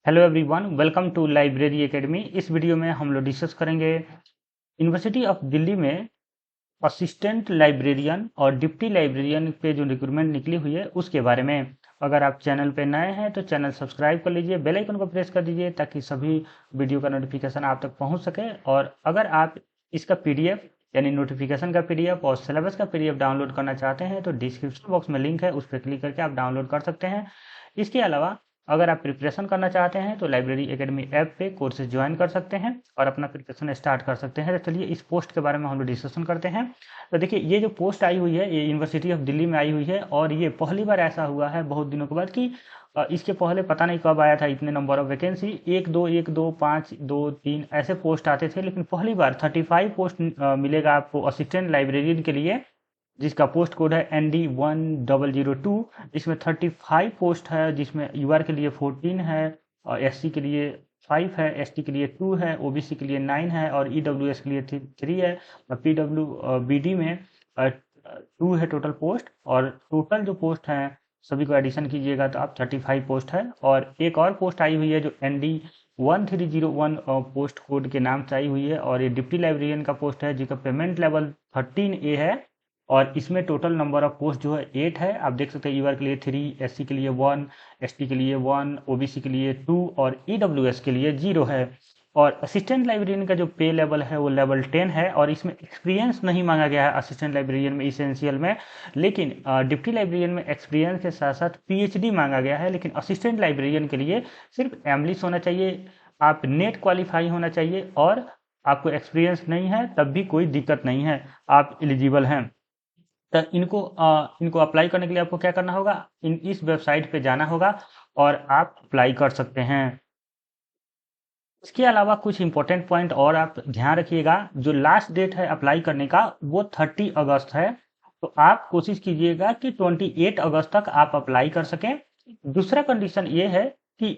Hello everyone, welcome to library academy. इस video में हम लोग डिस्कस करेंगे यूनिवर्सिटी ऑफ दिल्ली में असिस्टेंट लाइब्रेरियन और डिप्टी लाइब्रेरियन पे जो रिक्रूटमेंट निकली हुई है उसके बारे में। अगर आप चैनल पे नए हैं तो चैनल सब्सक्राइब कर लीजिए, बेल आइकन को प्रेस कर दीजिए ताकि सभी वीडियो का नोटिफिकेशन आप तक पहुंच सके। और अगर आप इसका पीडीएफ यानी नोटिफिकेशन का पीडीएफ और सिलेबस का पीडीएफ डाउनलोड करना चाहते हैं तो डिस्क्रिप्शन बॉक्स में लिंक है, उस पर क्लिक करके आप डाउनलोड कर सकते हैं। इसके अलावा अगर आप प्रिपरेशन करना चाहते हैं तो लाइब्रेरी एकेडमी ऐप पे कोर्सेज ज्वाइन कर सकते हैं और अपना प्रिपरेशन स्टार्ट कर सकते हैं। तो चलिए इस पोस्ट के बारे में हम लोग डिस्कशन करते हैं। तो देखिए, ये जो पोस्ट आई हुई है ये यूनिवर्सिटी ऑफ दिल्ली में आई हुई है और ये पहली बार ऐसा हुआ है बहुत दिनों के बाद कि इसके पहले पता नहीं कब आया था इतने नंबर ऑफ वैकेंसी। एक दो 5 2 3 ऐसे पोस्ट आते थे, लेकिन पहली बार 35 पोस्ट मिलेगा आपको असिस्टेंट लाइब्रेरियन के लिए, जिसका पोस्ट कोड है ND1002। इसमें 35 पोस्ट है, जिसमें यूआर के लिए 14 है और एससी के लिए 5 है, एसटी के लिए 2 है, ओबीसी के लिए 9 है और ईडब्ल्यूएस के लिए 3 है और पीडब्ल्यूबीडी में 2 है टोटल पोस्ट। और टोटल जो पोस्ट हैं सभी को एडिशन कीजिएगा तो आप 35 पोस्ट है। और एक और पोस्ट आई हुई है जो ND1301 पोस्ट कोड के नाम से आई हुई है और ये डिप्टी लाइब्रेरियन का पोस्ट है जिसका पेमेंट लेवल 13A है और इसमें टोटल नंबर ऑफ पोस्ट जो है 8 है। आप देख सकते हैं यूआर के लिए 3, एससी के लिए 1, एसटी के लिए 1, ओबीसी के लिए 2 और ईडब्ल्यूएस के लिए 0 है। और असिस्टेंट लाइब्रेरियन का जो पे लेवल है वो लेवल 10 है और इसमें एक्सपीरियंस नहीं मांगा गया है असिस्टेंट लाइब्रेरियन में इसेंशियल में, लेकिन डिप्टी लाइब्रेरियन में एक्सपीरियंस के साथ साथ पीएचडी मांगा गया है। लेकिन असिस्टेंट लाइब्रेरियन के लिए सिर्फ एमलिस होना चाहिए, आप नेट क्वालिफाई होना चाहिए और आपको एक्सपीरियंस नहीं है तब भी कोई दिक्कत नहीं है, आप एलिजिबल हैं। तो इनको अप्लाई करने के लिए आपको क्या करना होगा, इस वेबसाइट पे जाना होगा और आप अप्लाई कर सकते हैं। इसके अलावा कुछ इंपॉर्टेंट पॉइंट और आप ध्यान रखिएगा। जो लास्ट डेट है अप्लाई करने का वो 30 अगस्त है, तो आप कोशिश कीजिएगा कि 28 अगस्त तक आप अप्लाई कर सकें। दूसरा कंडीशन ये है कि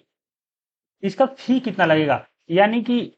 इसका फी कितना लगेगा, यानी कि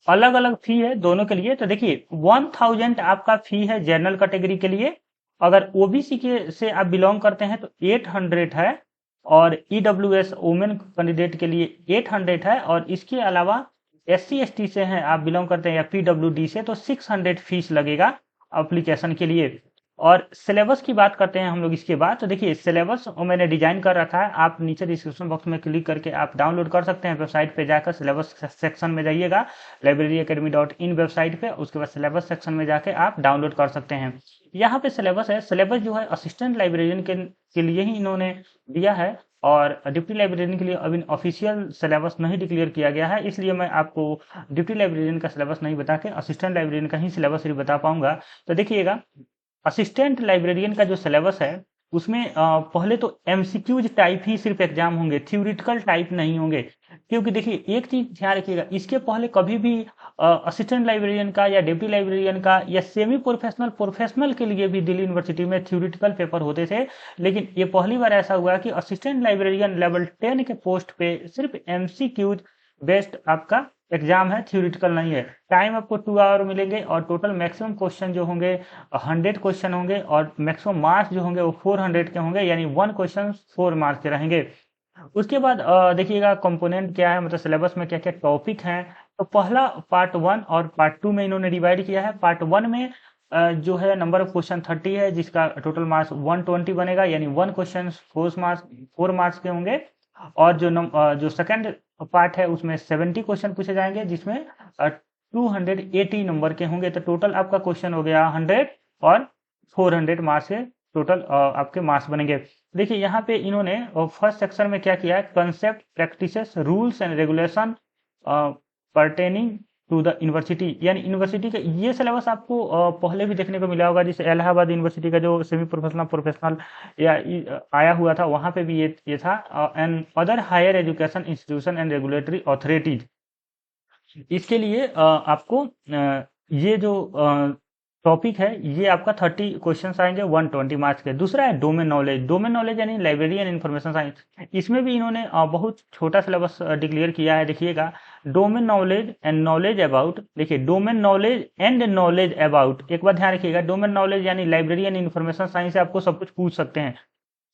अलग अलग फी है दोनों के लिए। तो देखिए 1000 आपका फी है जनरल कैटेगरी के लिए, अगर ओबीसी के से आप बिलोंग करते हैं तो 800 है और ईडब्ल्यूएस वुमेन कैंडिडेट के लिए 800 है। और इसके अलावा एससी एसटी से हैं आप बिलोंग करते हैं या पीडब्ल्यूडी से तो 600 फीस लगेगा एप्लीकेशन के लिए। और सिलेबस की बात करते हैं हम लोग इसके बाद। तो देखिए सिलेबस मैंने डिजाइन कर रखा है, आप नीचे डिस्क्रिप्शन बॉक्स में क्लिक करके आप डाउनलोड कर सकते हैं। वेबसाइट पे जाकर सिलेबस सेक्शन में जाइएगा, libraryacademy.in वेबसाइट पे, उसके बाद सिलेबस सेक्शन में जाके आप डाउनलोड कर सकते हैं। यहाँ पे सिलेबस है, सिलेबस जो है असिस्टेंट लाइब्रेरियन के लिए ही इन्होंने दिया है और डिप्टी लाइब्रेरियन के लिए अभी ऑफिशियल सिलेबस नहीं डिक्लेयर किया गया है, इसलिए मैं आपको डिप्टी लाइब्रेरियन का सिलेबस नहीं बता के असिस्टेंट लाइब्रेरियन का ही सिलेबस ही बता पाऊंगा। तो देखिएगा असिस्टेंट लाइब्रेरियन का जो सिलेबस है उसमें पहले तो एमसीक्यूज टाइप ही सिर्फ एग्जाम होंगे, थ्योरेटिकल टाइप नहीं होंगे। क्योंकि देखिए एक चीज ध्यान रखिएगा, इसके पहले कभी भी असिस्टेंट लाइब्रेरियन का या डिप्टी लाइब्रेरियन का या सेमी प्रोफेशनल के लिए भी दिल्ली यूनिवर्सिटी में थ्योरेटिकल पेपर होते थे, लेकिन ये पहली बार ऐसा हुआ कि असिस्टेंट लाइब्रेरियन लेवल 10 के पोस्ट पे सिर्फ एमसीक्यूज बेस्ड आपका एग्जाम है, थ्योरेटिकल नहीं है। टाइम आपको 2 आवर मिलेंगे और टोटल मैक्सिमम क्वेश्चन जो होंगे 100 क्वेश्चन होंगे और मैक्सिमम मार्क्स जो होंगे वो 400 के होंगे, यानी 1 क्वेश्चन 4 मार्क्स के रहेंगे। उसके बाद देखिएगा कंपोनेंट क्या है, मतलब सिलेबस में क्या क्या टॉपिक हैं। तो पहला पार्ट 1 और पार्ट 2 में इन्होंने डिवाइड किया है। पार्ट 1 में जो है नंबर ऑफ क्वेश्चन 30 है, जिसका टोटल मार्क्स 120 बनेगा, यानी 1 क्वेश्चन 4 मार्क्स के होंगे। और जो सेकंड पार्ट है उसमें 70 क्वेश्चन पूछे जाएंगे, जिसमें 280 नंबर के होंगे। तो टोटल आपका क्वेश्चन हो गया 100 और 400 मार्क्स के टोटल आपके मार्क्स बनेंगे। देखिए यहाँ पे इन्होंने फर्स्ट सेक्शन में क्या किया है, concept, practices, rules and regulation pertaining to the university, यानी यूनिवर्सिटी का ये सिलेबस आपको पहले भी देखने को मिला होगा। जैसे इलाहाबाद यूनिवर्सिटी का जो सेमी प्रोफेशनल या आया हुआ था, वहां पे भी ये था, and other higher education institution and regulatory authorities. इसके लिए आपको ये जो टॉपिक है ये आपका 30 क्वेश्चन आएंगे 120 मार्क्स के। दूसरा है डोमेन नॉलेज यानी लाइब्रेरी एंड इंफॉर्मेशन साइंस। इसमें भी इन्होंने बहुत छोटा सिलेबस डिक्लेयर किया है। देखिएगा domain knowledge and knowledge about, देखिए domain knowledge and knowledge about, एक बार ध्यान रखिएगा, डोमेन नॉलेज यानी लाइब्रेरी एंड इंफॉर्मेशन साइंस से आपको सब कुछ पूछ सकते हैं।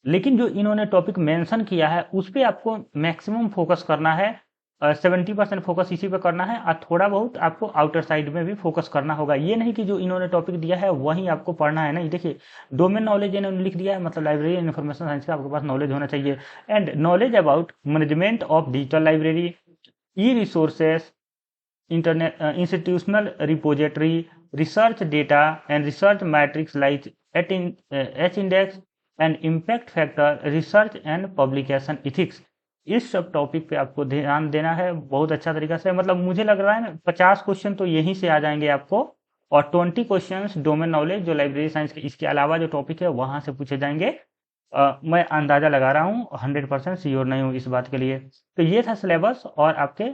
लेकिन जो इन्होंने टॉपिक मेंशन किया है उस पर आपको मैक्सिमम फोकस करना है, 70% फोकस इसी पे करना है, और थोड़ा बहुत आपको आउटर साइड में भी फोकस करना होगा। ये नहीं कि जो इन्होंने टॉपिक दिया है वही आपको पढ़ना है, नहीं। देखिए, डोमेन नॉलेज इन्होंने लिख दिया है, मतलब लाइब्रेरी एंड इन्फॉर्मेशन साइंस का आपके पास नॉलेज होना चाहिए। And knowledge about management of digital library, E resources, internet, institutional repository, research data and research matrix like H index and impact factor, research and publication ethics. इस सब topic पे आपको ध्यान देना है बहुत अच्छा तरीका से। मतलब मुझे लग रहा है 50 क्वेश्चन तो यहीं से आ जाएंगे आपको, और 20 क्वेश्चंस डोमेन नॉलेज जो लाइब्रेरी साइंस के इसके अलावा जो टॉपिक है वहां से पूछे जाएंगे। मैं अंदाजा लगा रहा हूँ, 100% श्योर नहीं हूँ इस बात के लिए। तो ये था सिलेबस और आपके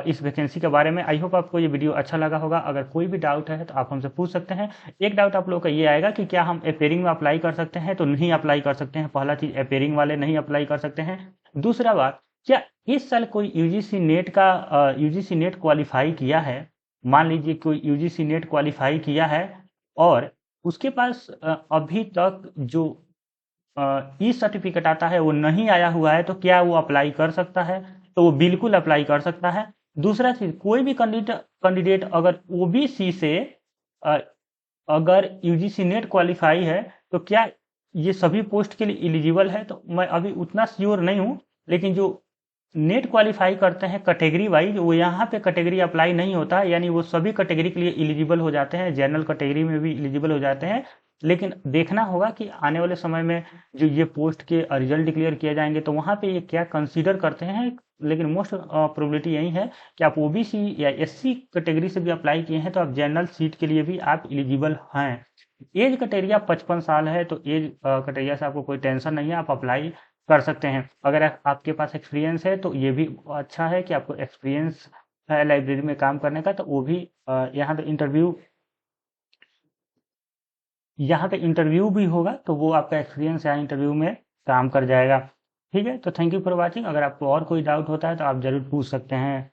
इस वैकेंसी के बारे में। आई होप आपको ये वीडियो अच्छा लगा होगा। अगर कोई भी डाउट है तो आप हमसे पूछ सकते हैं। एक डाउट आप लोगों का ये आएगा कि क्या हम अपेयरिंग में अप्लाई कर सकते हैं, तो नहीं अप्लाई कर सकते हैं। पहला चीज, अपेयरिंग वाले नहीं अप्लाई कर सकते हैं। दूसरा बात, क्या इस साल कोई यूजीसी नेट का यूजीसी नेट क्वालिफाई किया है, मान लीजिए कोई यूजीसी नेट क्वालिफाई किया है और उसके पास अभी तक जो ई सर्टिफिकेट आता है वो नहीं आया हुआ है, तो क्या वो अप्लाई कर सकता है? तो वो बिल्कुल अप्लाई कर सकता है। दूसरा चीज, कोई भी कैंडिडेट अगर ओबीसी से अ, अगर यूजीसी नेट क्वालिफाई है तो क्या ये सभी पोस्ट के लिए एलिजिबल है? तो मैं अभी उतना श्योर नहीं हूँ, लेकिन जो नेट क्वालिफाई करते हैं कैटेगरी वाइज, वो यहाँ पे कैटेगरी अप्लाई नहीं होता है, यानी वो सभी कैटेगरी के लिए एलिजिबल हो जाते हैं, जनरल कैटेगरी में भी एलिजिबल हो जाते हैं। लेकिन देखना होगा कि आने वाले समय में जो ये पोस्ट के रिजल्ट डिक्लेयर किए जाएंगे तो वहाँ पे ये क्या कंसीडर करते हैं। लेकिन मोस्ट प्रोबेबिलिटी यही है कि आप ओबीसी या एससी कैटेगरी से भी अप्लाई किए हैं तो आप जनरल सीट के लिए भी आप एलिजिबल हैं। एज क्राइटेरिया 55 साल है, तो एज क्राइटेरिया से आपको कोई टेंशन नहीं है, आप अप्लाई कर सकते हैं। अगर आपके पास एक्सपीरियंस है तो ये भी अच्छा है कि आपको एक्सपीरियंस है लाइब्रेरी में काम करने का, तो वो भी यहाँ पे इंटरव्यू भी होगा, तो वो आपका एक्सपीरियंस यहाँ इंटरव्यू में काम कर जाएगा। ठीक है, तो थैंक यू फॉर वॉचिंग। अगर आपको और कोई डाउट होता है तो आप ज़रूर पूछ सकते हैं।